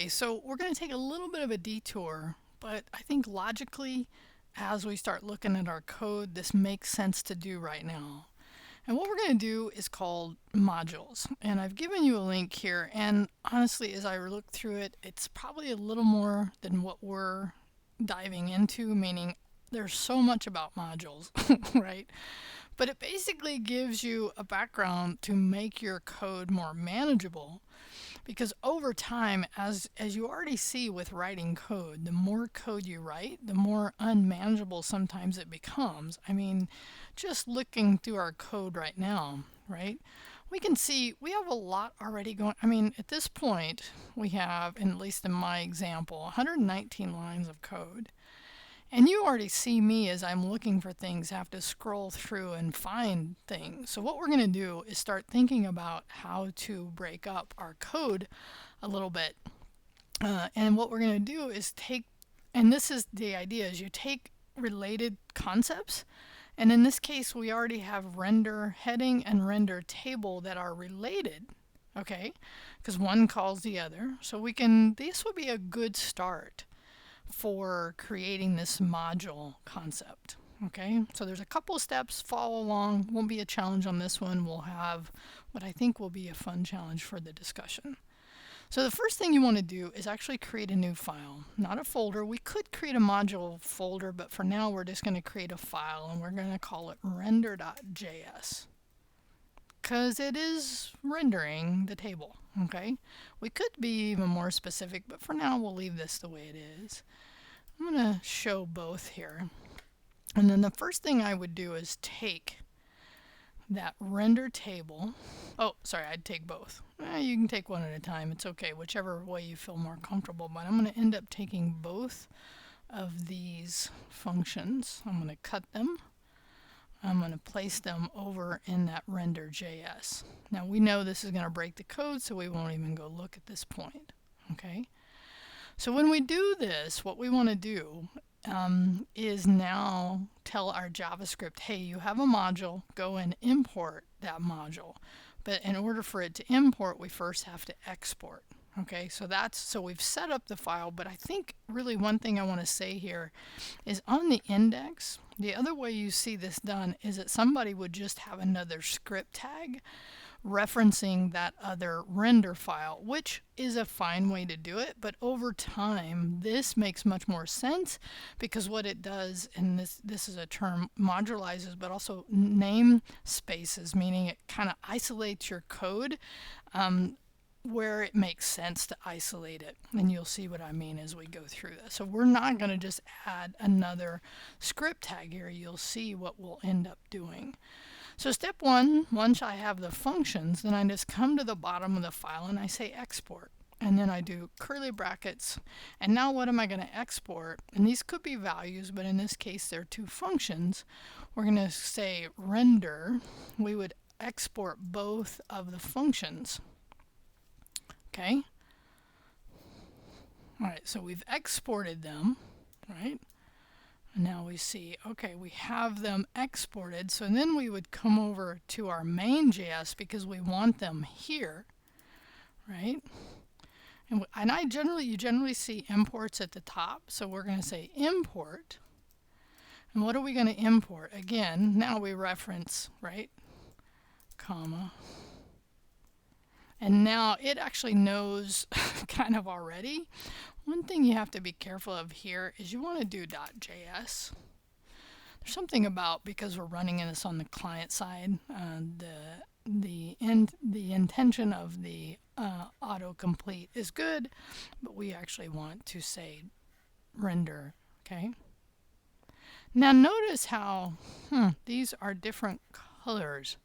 Okay, so we're going to take a little bit of a detour, but I think logically, as we start looking at our code, this makes sense to do right now. And what we're going to do is called modules. And I've given you a link here. And honestly, as I look through it, it's probably a little more than what we're diving into, meaning there's so much about modules, right? But it basically gives you a background to make your code more manageable. Because over time, as you already see with writing code, the more code you write, the more unmanageable sometimes it becomes. I mean, just looking through our code right now, right? We can see we have a lot already going. I mean, at this point, we have, at least in my example, 119 lines of code. And you already see me as I'm looking for things, have to scroll through and find things. So what we're going to do is start thinking about how to break up our code a little bit. And what we're going to do is take, and this is the idea, is you take related concepts. And in this case, we already have render heading and render table that are related. Okay, because one calls the other. So we can, this would be a good start for creating this module concept. Okay, so there's a couple of steps, follow along, won't be a challenge on this one. We'll have what I think will be a fun challenge for the discussion. So the first thing you want to do is actually create a new file, not a folder. We could create a module folder, but for now we're just going to create a file and we're going to call it render.js because it is rendering the table. Okay, we could be even more specific, but for now we'll leave this the way it is. I'm going to show both here. And then the first thing I would do is take that render table. Oh, sorry, I'd take both. You can take one at a time. It's okay, whichever way you feel more comfortable. But I'm going to end up taking both of these functions. I'm going to cut them. I'm going to place them over in that render.js. Now we know this is going to break the code, so we won't even go look at this point. Okay. So when we do this, what we want to do is now tell our JavaScript, hey, you have a module, go and import that module. But in order for it to import, we first have to export. Okay, so we've set up the file, but I think really one thing I want to say here is on the index, the other way you see this done is that somebody would just have another script tag referencing that other render file, which is a fine way to do it, but over time this makes much more sense because what it does, and this is a term, modularizes, but also name spaces, meaning it kind of isolates your code where it makes sense to isolate it. And you'll see what I mean as we go through this. So we're not going to just add another script tag here. You'll see what we'll end up doing. So step one, once I have the functions, then I just come to the bottom of the file and I say export. And then I do curly brackets. And now what am I going to export? And these could be values, but in this case they're two functions. We're going to say render. We would export both of the functions. Okay. All right, so we've exported them, right? And now we see, okay, we have them exported. So then we would come over to our main.js because we want them here, right? And you generally see imports at the top. So we're going to say import. And what are we going to import? Again, now we reference, right? Comma. And now it actually knows kind of already. One thing you have to be careful of here is you want to do .js. There's something about, because we're running this on the client side, the intention of the autocomplete is good, but we actually want to say render. Okay. Now notice how these are different colors.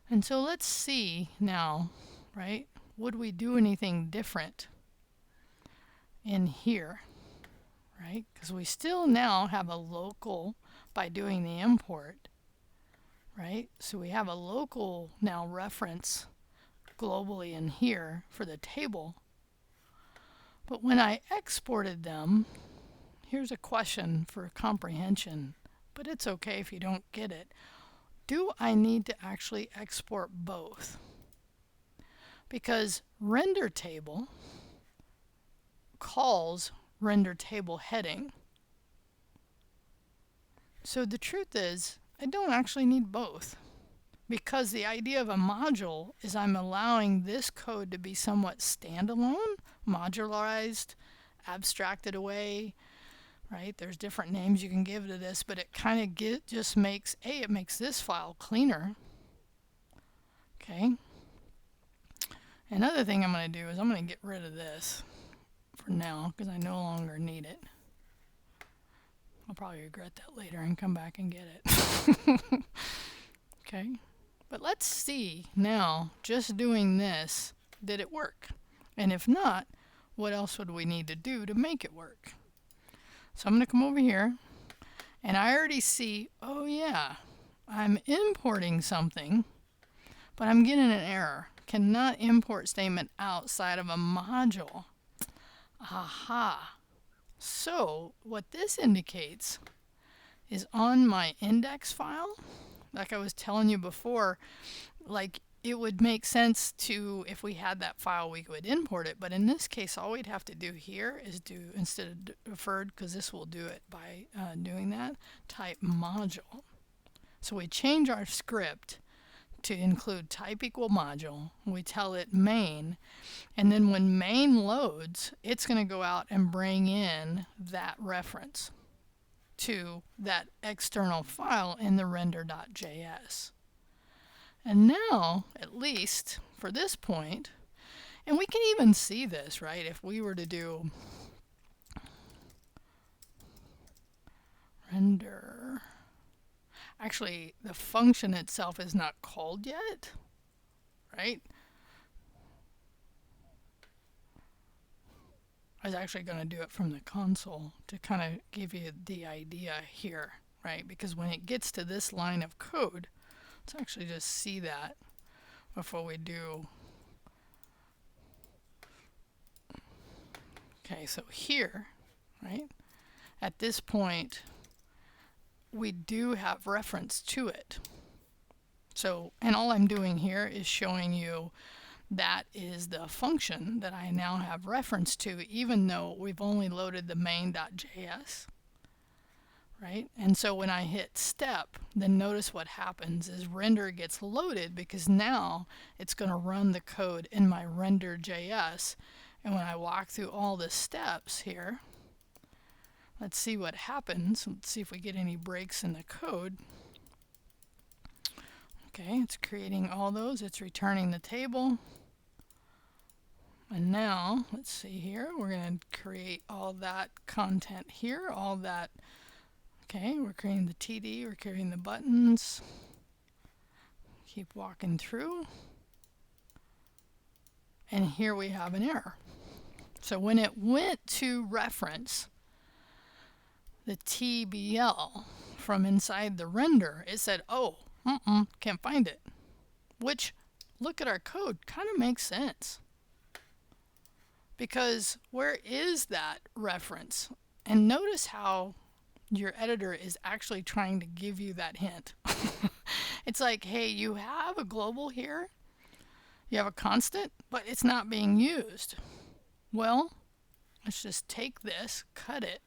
And so let's see now, right? Would we do anything different in here, right? Because we still now have a local by doing the import, right? So we have a local now reference globally in here for the table. But when I exported them, here's a question for comprehension, but it's okay if you don't get it. Do I need to actually export both? Because render table calls render table heading. So the truth is, I don't actually need both, because the idea of a module is I'm allowing this code to be somewhat standalone, modularized, abstracted away, right? There's different names you can give to this, but it kind of just makes, it makes this file cleaner. Okay. Another thing I'm going to do is I'm going to get rid of this for now because I no longer need it. I'll probably regret that later and come back and get it. Okay. But let's see now, just doing this, did it work? And if not, what else would we need to do to make it work? So I'm going to come over here, and I already see, oh yeah, I'm importing something, but I'm getting an error. Cannot import statement outside of a module. Aha. So what this indicates is on my index file, like I was telling you before, like it would make sense to, if we had that file, we would import it. But in this case, all we'd have to do here is do, instead of deferred, because this will do it by doing that, type module. So we change our script to include type equal module. We tell it main, and then when main loads, it's going to go out and bring in that reference to that external file in the render.js. And now, at least for this point, and we can even see this, right? If we were to do render, actually the function itself is not called yet, right? I was actually going to do it from the console to kind of give you the idea here, right? Because when it gets to this line of code, let's actually just see that before we do. Okay, so here, right, at this point, we do have reference to it. So, and all I'm doing here is showing you that is the function that I now have reference to, even though we've only loaded the main.js, right? And so when I hit step, then notice what happens is render gets loaded, because now it's going to run the code in my render.js. And when I walk through all the steps here, let's see what happens. Let's see if we get any breaks in the code. Okay, it's creating all those. It's returning the table. And now, let's see here. We're going to create all that content here, all that. Okay, we're creating the TD, we're creating the buttons. Keep walking through. And here we have an error. So when it went to reference the TBL from inside the render, it said, oh, can't find it. Which, look at our code, kind of makes sense. Because where is that reference? And notice how your editor is actually trying to give you that hint. It's like, hey, you have a global here, you have a constant, but it's not being used. Well, let's just take this, cut it,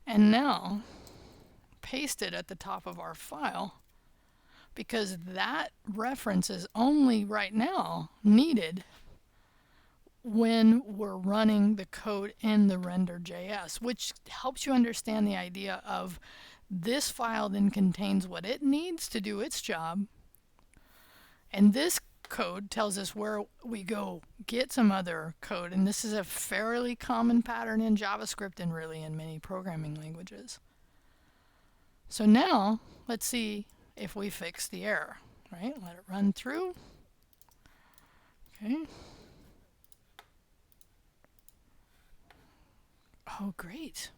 and now paste it at the top of our file, because that reference is only right now needed when we're running the code in the render.js, which helps you understand the idea of this file then contains what it needs to do its job, and this code tells us where we go get some other code. And this is a fairly common pattern in JavaScript and really in many programming languages. So now let's see if we fix the error, right? Let it run through. Okay. Oh, great.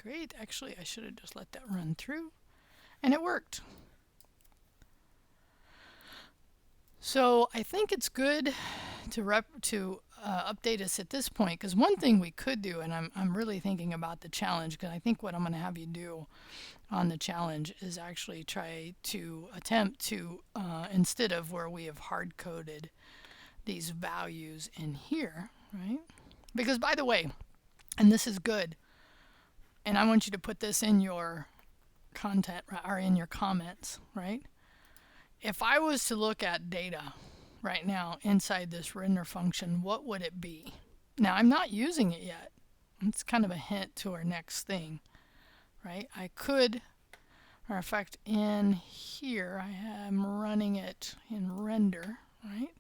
Great. Actually, I should have just let that run through, and it worked. So I think it's good to update us at this point, because one thing we could do, and I'm really thinking about the challenge, because I think what I'm going to have you do on the challenge is actually try to attempt to, instead of where we have hard-coded these values in here, right? Because, by the way, And this is good. And I want you to put this in your content or in your comments, right? If I was to look at data right now inside this render function, what would it be? Now, I'm not using it yet. It's kind of a hint to our next thing, right? I could, or in fact, in here, I am running it in render, right?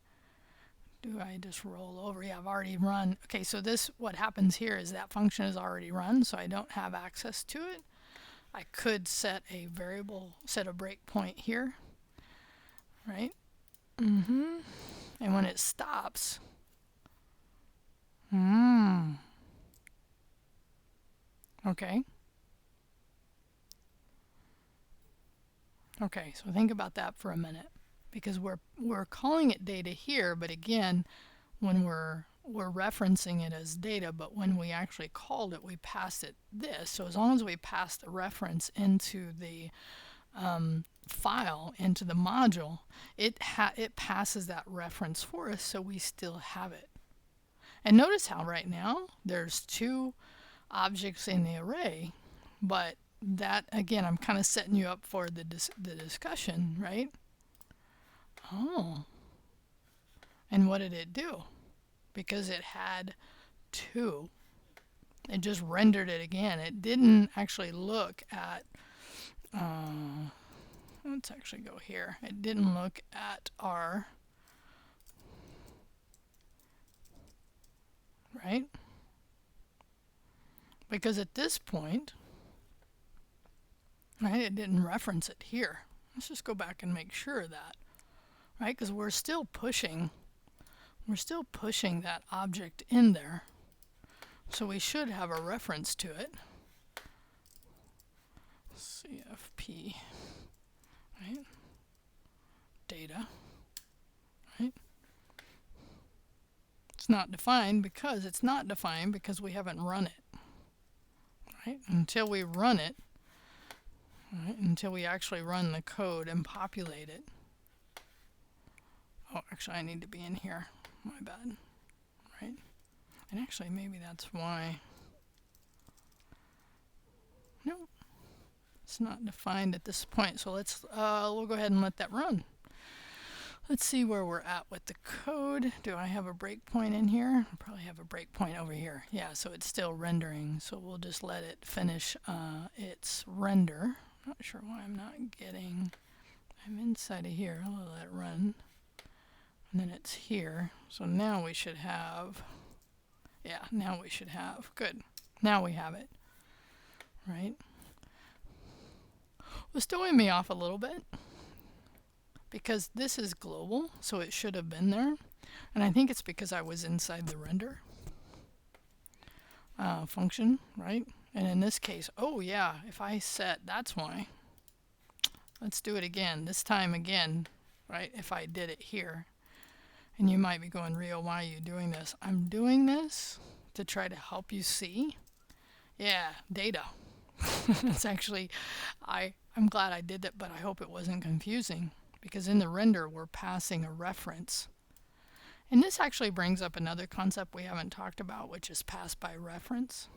Do I just roll over? Yeah, I've already run. Okay, so this, what happens here is that function is already run, so I don't have access to it. I could set a variable, set a breakpoint here, right? And when it stops, okay. Okay, so think about that for a minute, because we're calling it data here, but again, when we're referencing it as data, but when we actually called it, we passed it this. So as long as we pass the reference into the file, into the module, it passes that reference for us, so we still have it. And notice how right now there's two objects in the array, but that, again, I'm kind of setting you up for the discussion, right? Oh. And what did it do? Because it had two, it just rendered it again. It didn't actually look at, let's actually go here. It didn't look at our, right? Because at this point, right, it didn't reference it here. Let's just go back and make sure of that, right? Because we're still pushing that object in there. So we should have a reference to it. CFP, right? Data, right? It's not defined because we haven't run it, right? Until we run it, right? Until we actually run the code and populate it. Oh, actually, I need to be in here. My bad, right? And actually, maybe that's why. No, it's not defined at this point. So we'll go ahead and let that run. Let's see where we're at with the code. Do I have a breakpoint in here? I probably have a breakpoint over here. Yeah, so it's still rendering. So we'll just let it finish its render. Not sure why I'm not getting. I'm inside of here. I'll let it run. And then it's here. So now we should have. Yeah, now we should have. Good. Now we have it. Right? What's throwing me off a little bit, because this is global, so it should have been there. And I think it's because I was inside the render function, right? And in this case, oh yeah, if I set, that's why. Let's do it again. This time again, right? If I did it here. And you might be going, Rio, why are you doing this? I'm doing this to try to help you see. Yeah, data. It's actually, I'm glad I did that, but I hope it wasn't confusing, because in the render we're passing a reference. And this actually brings up another concept we haven't talked about, which is pass by reference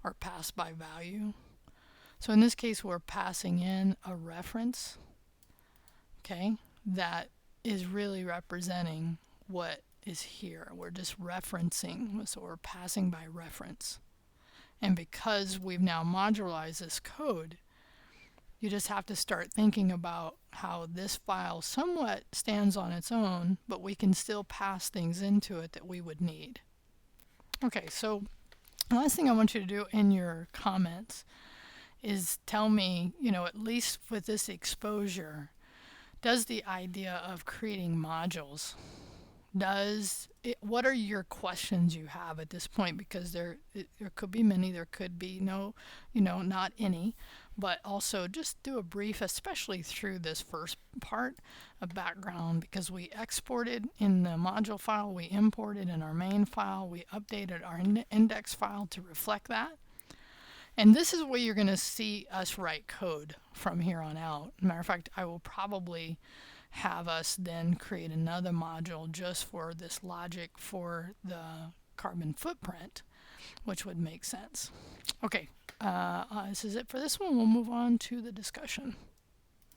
or pass by value. So in this case, we're passing in a reference, okay, that is really representing what is here. We're just referencing, so we're passing by reference. And because we've now modularized this code, you just have to start thinking about how this file somewhat stands on its own, but we can still pass things into it that we would need. Okay, so the last thing I want you to do in your comments is tell me, at least with this exposure, does the idea of creating modules, what are your questions you have at this point? Because there could be many, there could be no, not any, but also just do a brief, especially through this first part of background, because we exported in the module file, we imported in our main file, we updated our index file to reflect that. And this is where you're going to see us write code from here on out. Matter of fact, I will probably have us then create another module just for this logic for the carbon footprint, which would make sense. Okay, this is it for this one. We'll move on to the discussion.